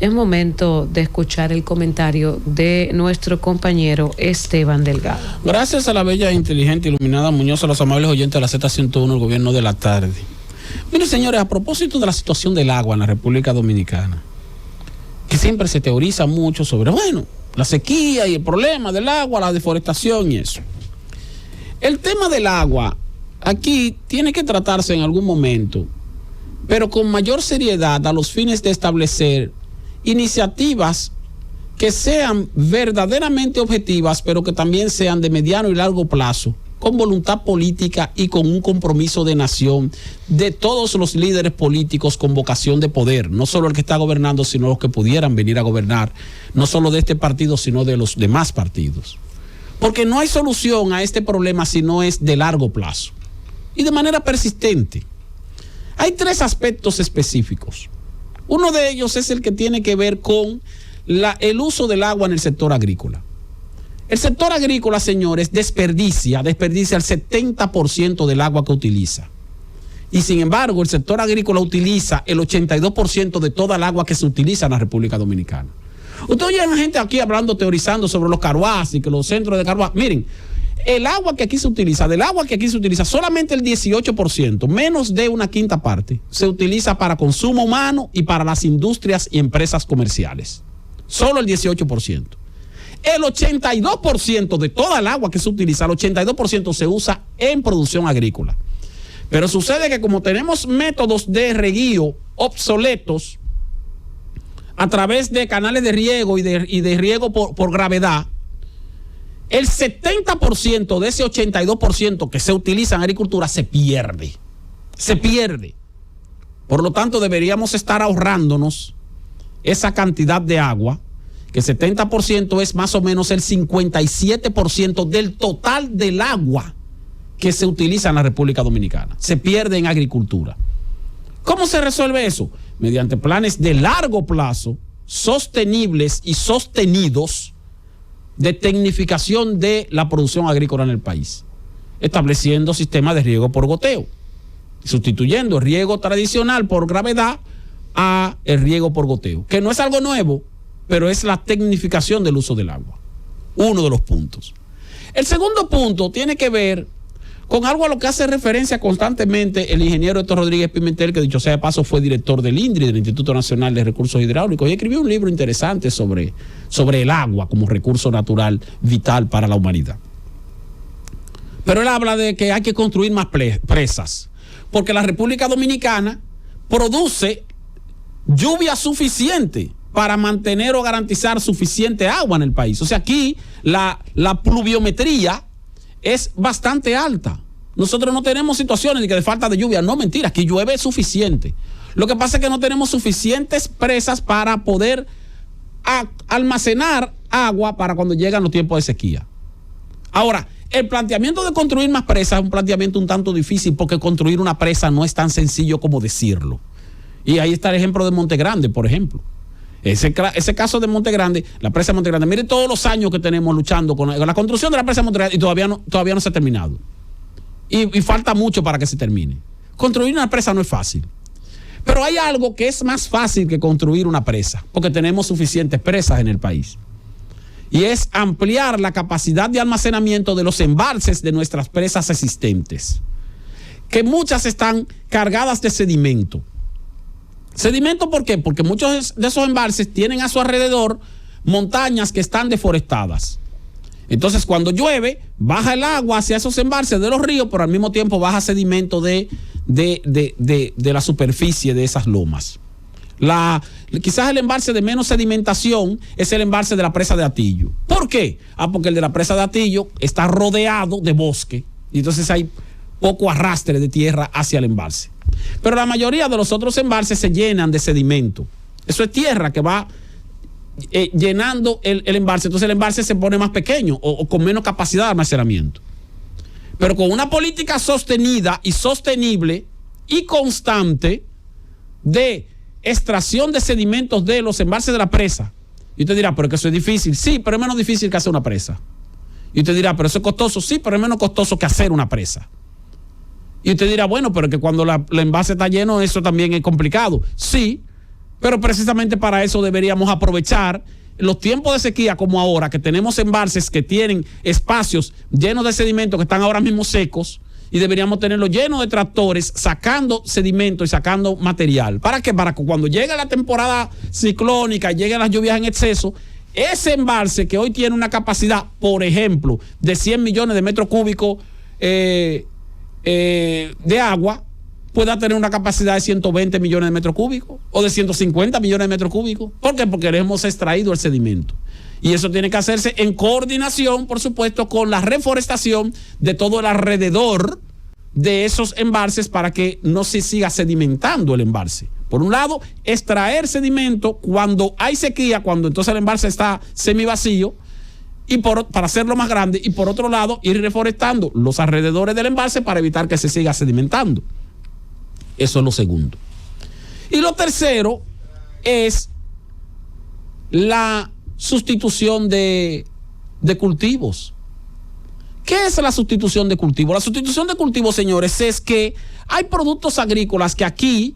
Es momento de escuchar el comentario de nuestro compañero Esteban Delgado. Gracias a la bella, inteligente, iluminada Muñoz, a los amables oyentes de la Z101, el gobierno de la tarde. Miren, señores, a propósito de la situación del agua en la República Dominicana, que siempre se teoriza mucho sobre, bueno, la sequía y el problema del agua, la deforestación y eso. El tema del agua aquí tiene que tratarse en algún momento, pero con mayor seriedad a los fines de establecer iniciativas que sean verdaderamente objetivas, pero que también sean de mediano y largo plazo, con voluntad política y con un compromiso de nación de todos los líderes políticos con vocación de poder, no solo el que está gobernando, sino los que pudieran venir a gobernar, no solo de este partido, sino de los demás partidos. Porque no hay solución a este problema si no es de largo plazo y de manera persistente. Hay tres aspectos específicos. Uno de ellos es el que tiene que ver con el uso del agua en el sector agrícola. El sector agrícola, señores, desperdicia el 70% del agua que utiliza. Y sin embargo, el sector agrícola utiliza el 82% de toda el agua que se utiliza en la República Dominicana. Usted oye a la gente aquí hablando, teorizando sobre los carguas y que los centros de carguas. Miren, el agua que aquí se utiliza, del agua que aquí se utiliza, solamente el 18%, menos de una quinta parte, se utiliza para consumo humano y para las industrias y empresas comerciales. Solo el 18%. El 82% de toda el agua que se utiliza, el 82% se usa en producción agrícola. Pero sucede que como tenemos métodos de reguío obsoletos a través de canales de riego y de riego por gravedad, el 70% de ese 82% que se utiliza en agricultura se pierde. Se pierde. Por lo tanto, deberíamos estar ahorrándonos esa cantidad de agua, que 70% es más o menos el 57% del total del agua que se utiliza en la República Dominicana. Se pierde en agricultura. ¿Cómo se resuelve eso? Mediante planes de largo plazo, sostenibles y sostenidos, de tecnificación de la producción agrícola en el país, estableciendo sistemas de riego por goteo, sustituyendo el riego tradicional por gravedad a el riego por goteo, que no es algo nuevo, pero es la tecnificación del uso del agua. Uno de los puntos. El segundo punto tiene que ver con algo a lo que hace referencia constantemente el ingeniero Héctor Rodríguez Pimentel, que dicho sea de paso fue director del INDRI, del Instituto Nacional de Recursos Hidráulicos, y escribió un libro interesante sobre el agua como recurso natural vital para la humanidad. Pero él habla de que hay que construir más presas, porque la República Dominicana produce lluvia suficiente para mantener o garantizar suficiente agua en el país. O sea, aquí la pluviometría es bastante alta. Nosotros no tenemos situaciones de falta de lluvia. No, mentira, aquí llueve suficiente. Lo que pasa es que no tenemos suficientes presas para poder almacenar agua para cuando llegan los tiempos de sequía. Ahora, el planteamiento de construir más presas es un planteamiento un tanto difícil, porque construir una presa no es tan sencillo como decirlo. Y ahí está el ejemplo de Monte Grande, por ejemplo. Ese caso de Monte Grande, la presa de Monte Grande, mire todos los años que tenemos luchando con la construcción de la presa de Monte Grande, y todavía no se ha terminado. Y falta mucho para que se termine. Construir una presa no es fácil. Pero hay algo que es más fácil que construir una presa, porque tenemos suficientes presas en el país. Y es ampliar la capacidad de almacenamiento de los embalses de nuestras presas existentes, que muchas están cargadas de sedimento. ¿Sedimento por qué? Porque muchos de esos embalses tienen a su alrededor montañas que están deforestadas. Entonces, cuando llueve, baja el agua hacia esos embalses de los ríos, pero al mismo tiempo baja sedimento de la superficie de esas lomas. Quizás el embalse de menos sedimentación es el embalse de la presa de Atillo. ¿Por qué? Porque el de la presa de Atillo está rodeado de bosque, y entonces hay poco arrastre de tierra hacia el embalse. Pero la mayoría de los otros embalses se llenan de sedimento. Eso es tierra que va llenando el embalse. Entonces el embalse se pone más pequeño o con menos capacidad de almacenamiento. Pero con una política sostenida y sostenible y constante de extracción de sedimentos de los embalses de la presa. Y usted dirá, pero que eso es difícil. Sí, pero es menos difícil que hacer una presa. Y usted dirá, pero eso es costoso. Sí, pero es menos costoso que hacer una presa. Y usted dirá, bueno, pero que cuando el envase está lleno, eso también es complicado. Sí, Pero precisamente para eso deberíamos aprovechar los tiempos de sequía como ahora, que tenemos embalses que tienen espacios llenos de sedimentos que están ahora mismo secos, y deberíamos tenerlo lleno de tractores sacando sedimento y sacando material. ¿Para qué? Para que cuando llegue la temporada ciclónica y lleguen las lluvias en exceso, ese embalse que hoy tiene una capacidad, por ejemplo, de 100 millones de metros cúbicos de agua, pueda tener una capacidad de 120 millones de metros cúbicos o de 150 millones de metros cúbicos. ¿Por qué? Porque hemos extraído el sedimento. Y eso tiene que hacerse en coordinación, por supuesto, con la reforestación de todo el alrededor de esos embalses para que no se siga sedimentando el embalse. Por un lado, extraer sedimento cuando hay sequía, cuando entonces el embalse está semivacío, y para hacerlo más grande, y por otro lado, ir reforestando los alrededores del embalse para evitar que se siga sedimentando. Eso es lo segundo. Y lo tercero es la sustitución de cultivos. ¿Qué es la sustitución de cultivos? La sustitución de cultivos, señores, es que hay productos agrícolas que aquí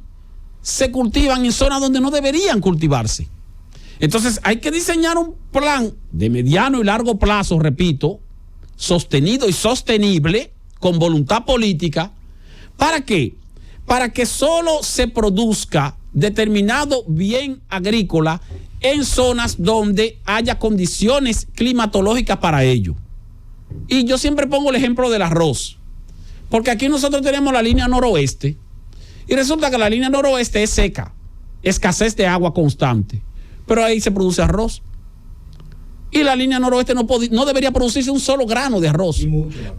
se cultivan en zonas donde no deberían cultivarse. Entonces hay que diseñar un plan de mediano y largo plazo, repito, sostenido y sostenible, con voluntad política. ¿Para qué? Para que solo se produzca determinado bien agrícola en zonas donde haya condiciones climatológicas para ello. Y yo siempre pongo el ejemplo del arroz, porque aquí nosotros tenemos la línea noroeste, y resulta que la línea noroeste es seca, escasez de agua constante, pero ahí se produce arroz. Y la línea noroeste no debería producirse un solo grano de arroz,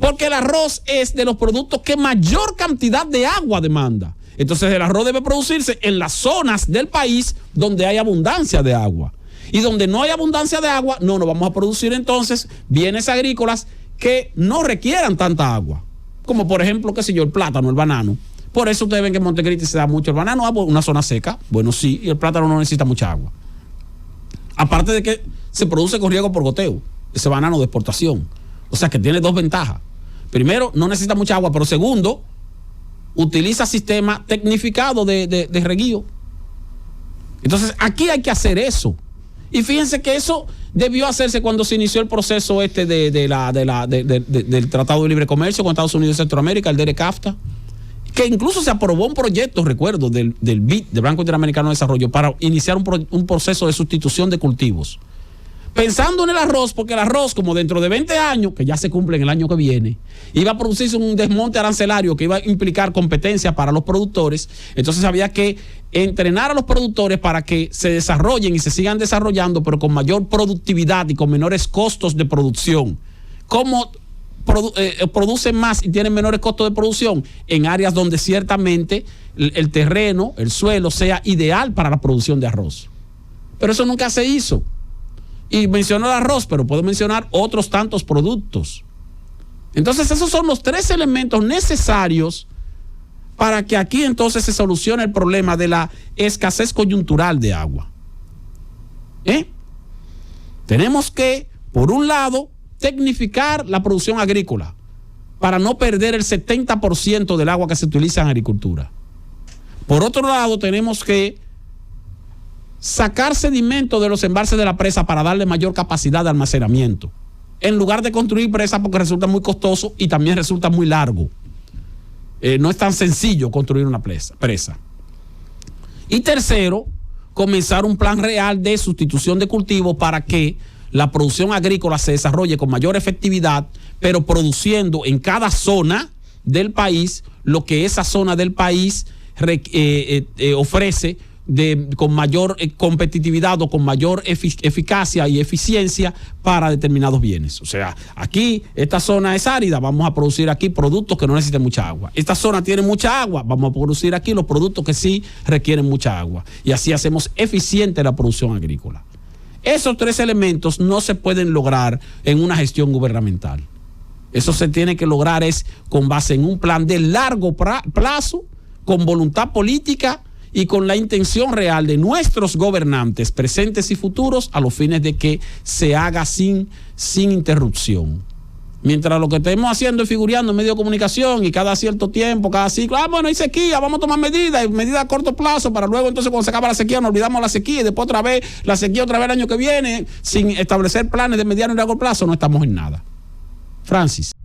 porque el arroz es de los productos que mayor cantidad de agua demanda. Entonces el arroz debe producirse en las zonas del país donde hay abundancia de agua. Y donde no hay abundancia de agua, no vamos a producir entonces bienes agrícolas que no requieran tanta agua. Como por ejemplo, qué sé yo, el plátano, el banano. Por eso ustedes ven que en Montecristi se da mucho el banano, una zona seca. Bueno, sí, y el plátano no necesita mucha agua. Aparte de que se produce con riego por goteo, ese banano de exportación. O sea que tiene dos ventajas. Primero, no necesita mucha agua, pero segundo, utiliza sistema tecnificado de reguío. Entonces, aquí hay que hacer eso. Y fíjense que eso debió hacerse cuando se inició el proceso del Tratado de Libre Comercio con Estados Unidos y Centroamérica, el DERECAFTA, que incluso se aprobó un proyecto, recuerdo, del BID, del Banco Interamericano de Desarrollo, para iniciar un proceso de sustitución de cultivos. Pensando en el arroz, porque el arroz, como dentro de 20 años, que ya se cumple en el año que viene, iba a producirse un desmonte arancelario que iba a implicar competencia para los productores. Entonces había que entrenar a los productores para que se desarrollen y se sigan desarrollando, pero con mayor productividad y con menores costos de producción. ¿Cómo producen más y tienen menores costos de producción? En áreas donde ciertamente el terreno, el suelo, sea ideal para la producción de arroz. Pero eso nunca se hizo. Y menciono el arroz, pero puedo mencionar otros tantos productos. Entonces esos son los tres elementos necesarios para que aquí entonces se solucione el problema de la escasez coyuntural de agua. Tenemos que, por un lado, tecnificar la producción agrícola para no perder el 70% del agua que se utiliza en agricultura. Por otro lado, tenemos que sacar sedimento de los embalses de la presa para darle mayor capacidad de almacenamiento, en lugar de construir presas, porque resulta muy costoso y también resulta muy largo. No es tan sencillo construir una presa. Y tercero, comenzar un plan real de sustitución de cultivos para que la producción agrícola se desarrolle con mayor efectividad, pero produciendo en cada zona del país lo que esa zona del país ofrece con mayor competitividad o con mayor eficacia y eficiencia para determinados bienes. O sea, aquí esta zona es árida, vamos a producir aquí productos que no necesiten mucha agua. Esta zona tiene mucha agua, vamos a producir aquí los productos que sí requieren mucha agua. Y así hacemos eficiente la producción agrícola. Esos tres elementos no se pueden lograr en una gestión gubernamental. Eso se tiene que lograr es con base en un plan de largo plazo, con voluntad política y con la intención real de nuestros gobernantes presentes y futuros a los fines de que se haga sin interrupción. Mientras lo que estemos haciendo es figureando en medio de comunicación y cada cierto tiempo, cada ciclo, bueno, hay sequía, vamos a tomar medidas a corto plazo para luego entonces cuando se acaba la sequía nos olvidamos la sequía y después otra vez la sequía otra vez el año que viene sin establecer planes de mediano y largo plazo, no estamos en nada. Francis.